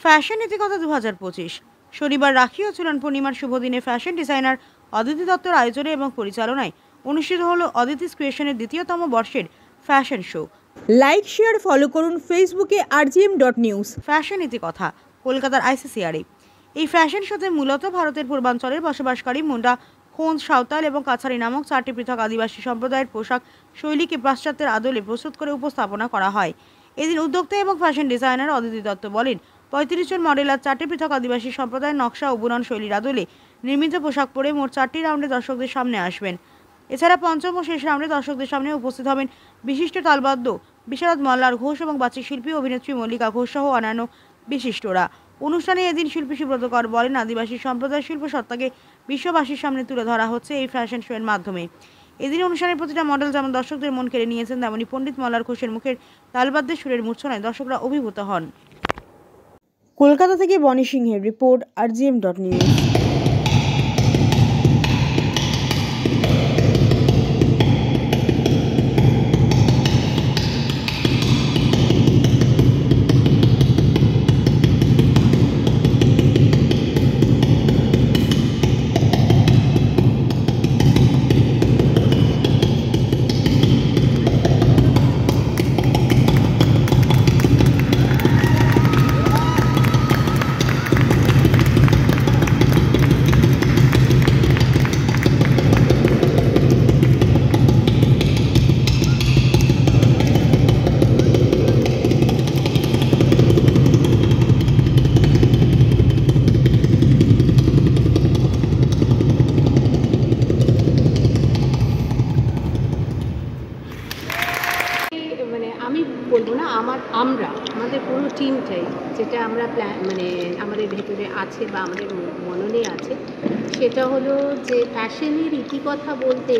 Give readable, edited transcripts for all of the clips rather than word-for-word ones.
Fashion নীতিকথা 2025 শনিবার রাখি ও চূড়ান্ত পূর্ণিমার শুভ দিনে ফ্যাশন ডিজাইনার অদিতি দত্তর আয়োজনে এবং পরিচালনায় অনুষ্ঠিত হলো অদিতিস ক্রিয়েশনের দ্বিতীয়তম বর্ষের fashion show. Like share follow করুন ফেসবুকে rgm.news। ফ্যাশন নীতিকথা কলকাতার ICCR। এই ফ্যাশন শোতে মূলত ভারতের পূর্বাঞ্চলের বসবাসকারী মুন্ডা, খোঁজ, সাঁওতাল এবং কাছারি নামক 4টি পৃথক আদিবাসী সম্প্রদায়ের পোশাক শৈলীকে পাশ্চাত্যের আদলে প্রস্তুত করে উপস্থাপনা করা হয়। এদিন উদ্যোক্তা এবং ফ্যাশন ডিজাইনার অদিতি দত্ত বলেন, 35 জন মডেল আর 4টি পৃথক আদিবাসী সম্প্রদায়ের নকশা ও বুনন শৈলীর আদলে নির্মিত পোশাক পরে মোট 4টি রাউন্ডে দর্শকদের সামনে আসবেন। এছাড়া পঞ্চম ও শেষ রাউন্ডে দর্শকদের সামনে উপস্থিত হবেন বিশিষ্ট তালবাদ্য বিশারদ মল্লার ঘোষ এবং বাচিক শিল্পী অভিনেত্রী মল্লিকা ঘোষ সহ অন্যান্য বিশিষ্টরা। অনুষ্ঠানে এদিন শিল্পী সুব্রত কর বলেন, আদিবাসী সম্প্রদায়ের শিল্প সত্তাকে বিশ্ববাসীর সামনে তুলে ধরা হচ্ছে এই ফ্যাশন শো এর মাধ্যমে। এদিন অনুষ্ঠানের প্রতিটা মডেল যেমন দর্শকদের মন কেড়ে নিয়েছেন, তেমনি পণ্ডিত মল্লার ঘোষের মুখের তালবাদ্যের সুরের মূর্ছনায় দর্শকরা অভিভূত হন। কলকাতা থেকে বনি সিংহের রিপোর্ট, rgm.news। আমি বলবো না, আমাদের পুরো টিমটাই যেটা আমরা আমাদের ভেতরে আছে বা আমাদের মননে আছে, সেটা হলো যে ফ্যাশনের ইতিকথা বলতে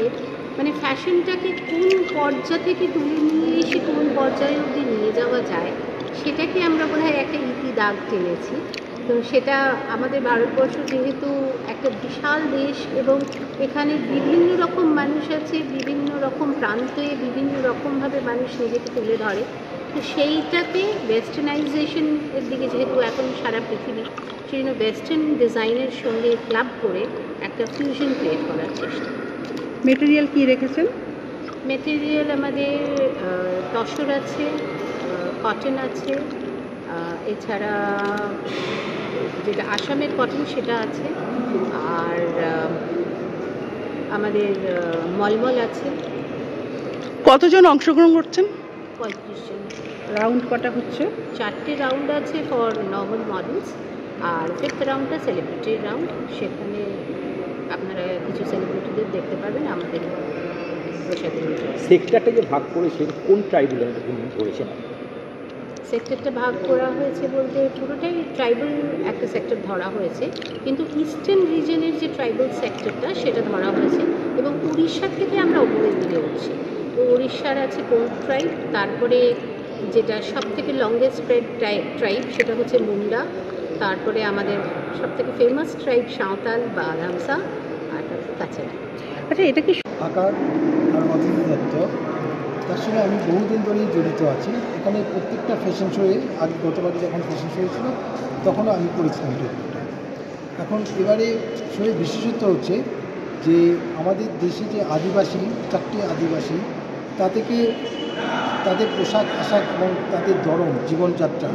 ফ্যাশনটাকে কোন পর্যায় থেকে তুলে নিয়ে এসে কোন পর্যায়ে অবধি নিয়ে যাওয়া যায়, সেটাকে আমরা বোধহয় একটা ইতি দাগ টেনেছি। তো সেটা আমাদের ভারতবর্ষ যেহেতু একটা বিশাল দেশ এবং এখানে বিভিন্ন রকম মানুষ আছে, বিভিন্ন রকম প্রান্তে বিভিন্ন রকমভাবে মানুষ নিজেকে তুলে ধরে, তো সেইটাকে ওয়েস্টার্নাইজেশন এর দিকে যেহেতু এখন সারা পৃথিবী, সেই জন্য ওয়েস্টার্ন ডিজাইনের সঙ্গে ক্লাব করে একটা ফিউশন ক্রিয়েট করার চেষ্টা। মেটেরিয়াল কী রেখেছেন? মেটেরিয়াল আমাদের তসর আছে, কটন আছে, এছাড়া যেটা আসামের কটন সেটা আছে, আর আমাদের মলমল আছে। কতজন অংশগ্রহণ করছেন? 35 জন। রাউন্ড কটা হচ্ছে? 4টে রাউন্ড আছে ফর নর্মাল মডেলস, আর 5th রাউন্ডটা সেলিব্রিটি রাউন্ড। সেখানে আপনারা কিছু সেলিব্রিটিদের দেখতে পাবেন আমাদের প্রসাদের। সেক্টরটা যে ভাগ করেছে কোন ট্রাইবেল করেছেন? সেক্টরটা ভাগ করা হয়েছে বলতে পুরোটাই ট্রাইবাল একটা সেক্টর ধরা হয়েছে, কিন্তু ইস্টার্ন রিজনের যে ট্রাইবাল সেক্টরটা সেটা ধরা হয়েছে এবং উড়িষ্যা থেকে আমরা উপরের দিকে উঠছি। তো উড়িষ্যার আছে কোন্ড ট্রাইব, তারপরে যেটা সব থেকে লংগেস্ট স্প্রেড ট্রাইব সেটা হচ্ছে মুন্ডা, তারপরে আমাদের সব থেকে ফেমাস ট্রাইব সাঁওতাল বা আদামসা, আর তারপর কাছাড়া। আচ্ছা, এটা কি আকার আর অদিতি দত্ত, তার সঙ্গে আমি বহুদিন ধরেই জড়িত আছি। এখানে প্রত্যেকটা ফ্যাশন শোয়ে, আগে গতবারে যখন ফ্যাশন শো হয়েছিল তখনও আমি করেছিলাম ট্রেডটা। এখন এবারে শোয়ে বিশেষত্ব হচ্ছে যে আমাদের দেশে যে আদিবাসী, 4টি আদিবাসী, তা থেকে তাদের পোশাক আশাক এবং তাদের ধরন জীবনযাত্রা,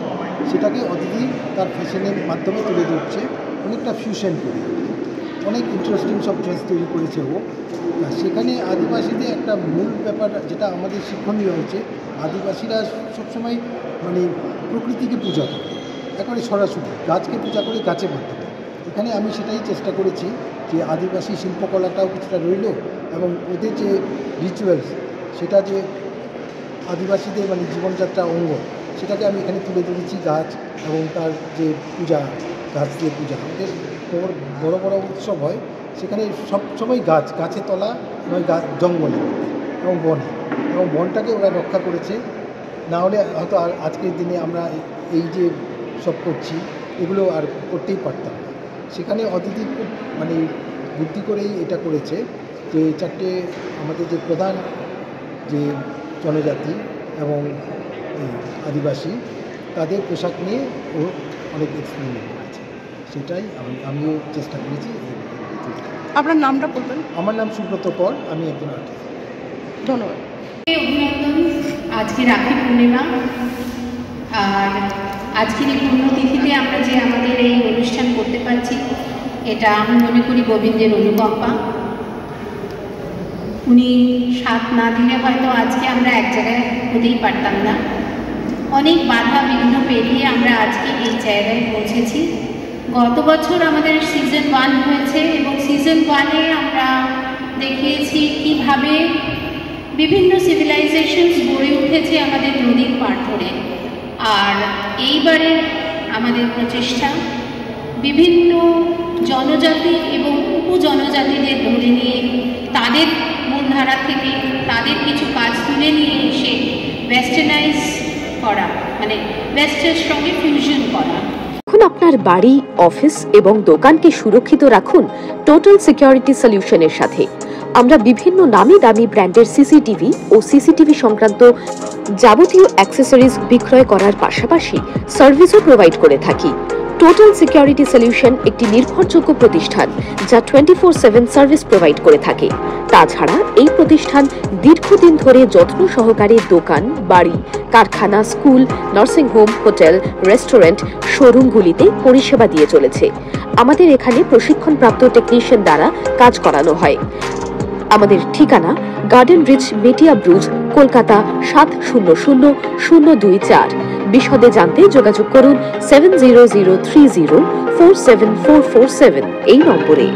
সেটাকে অদিতি তার ফ্যাশনের মাধ্যমে তুলে ধরছে, অনেকটা ফিউশন করে অনেক ইন্টারেস্টিং সব ড্রেস তৈরি করেছে ও। সেখানে আদিবাসীদের একটা মূল ব্যাপার যেটা আমাদের শিক্ষণীয় হচ্ছে, আদিবাসীরা সবসময় প্রকৃতিকে পূজা করে, একেবারে সরাসরি গাছকে পূজা করে গাছের মাধ্যমে। এখানে আমি সেটাই চেষ্টা করেছি যে আদিবাসী শিল্পকলাটাও কিছুটা রইল এবং ওদের যে রিচুয়ালস, সেটা যে আদিবাসীদের জীবনযাত্রা অঙ্গ, সেটাকে আমি এখানে তুলে ধরেছি। গাছ এবং তার যে পূজা, গাছ দিয়ে পূজা, আমাদের বড় বড় উৎসব হয়, সেখানে সব সময় গাছের তলা নয় জঙ্গলে এবং বনটাকে ওরা রক্ষা করেছে। না হলে হয়তো আর আজকের দিনে আমরা এই যে সব করছি এগুলো আর করতেই পারতাম না। সেখানে অদিতি খুব বুদ্ধি করেই এটা করেছে যে 4টে আমাদের যে প্রধান যে জনজাতি এবং আদিবাসী, তাদের পোশাক নিয়ে ও অনেক এক্সপ্লেনেবল আছে, সেটাই আমিও চেষ্টা করেছি। আপনার নামটা বলবেন? আমার নাম সুব্রত কর, আমি একজন আর্টিস্ট। ধন্যবাদ। অভিনন্দন। আজকে রাখি পূর্ণিমা, আর আজকের এই পুণ্যতিথিতে আমরা যে আমাদের এই অনুষ্ঠান করতে পারছি, এটা আমি মনে করি গোবিন্দের অনুকম্পা। উনি সাথ না দিলে হয়তো আজকে আমরা এক জায়গায় হতেই পারতাম না। অনেক বাধা বিঘ্ন পেরিয়ে আমরা আজকে এই জায়গায় পৌঁছেছি। গত বছর আমাদের সিজন 1 হয়েছে এবং সিজন 1-এ আমরা দেখিয়েছি কীভাবে বিভিন্ন সিভিলাইজেশনস গড়ে উঠেছে আমাদের নদীর পাড় ধরে। আর এইবারে আমাদের প্রচেষ্টা বিভিন্ন জনজাতি এবং উপজনজাতিদের ধরে নিয়ে তাদের মূলধারা থেকে তাদের কিছু কাজ তুলে নিয়ে এসে ওয়েস্টার্নাইজ করা, মানে ওয়েস্টার্নের সঙ্গে ফিউশন করা। এখন আপনার বাড়ি, অফিস এবং দোকানকে সুরক্ষিত রাখুন টোটাল সিকিউরিটি সলিউশনের সাথে। আমরা বিভিন্ন নামি দামি ব্র্যান্ডের সিসিটিভি ও সিসিটিভি সংক্রান্ত যাবতীয় অ্যাক্সেসরিজ বিক্রয় করার পাশাপাশি সার্ভিসও প্রোভাইড করে থাকি। টোটাল সিকিউরিটি সলিউশন একটি নির্ভরযোগ্য প্রতিষ্ঠান যা 24/7 সার্ভিস প্রোভাইড করে থাকে। তাছাড়া এই প্রতিষ্ঠান দীর্ঘদিন ধরে যত্ন সহকারে দোকান, বাড়ি, কারখানা, school, nursing home, hotel, restaurant, শোরুমগুলিতে পরিষেবা দিয়ে চলেছে। আমাদের এখানে প্রশিক্ষণপ্রাপ্ত টেকনিশিয়ান দ্বারা কাজ করানো হয়। আমাদের ঠিকানা গার্ডেন রিচ, মেটিয়া ব্রুজ, কলকাতা 700024। বিশদে জানতে যোগাযোগ করুন 7003047447 এই নম্বরে।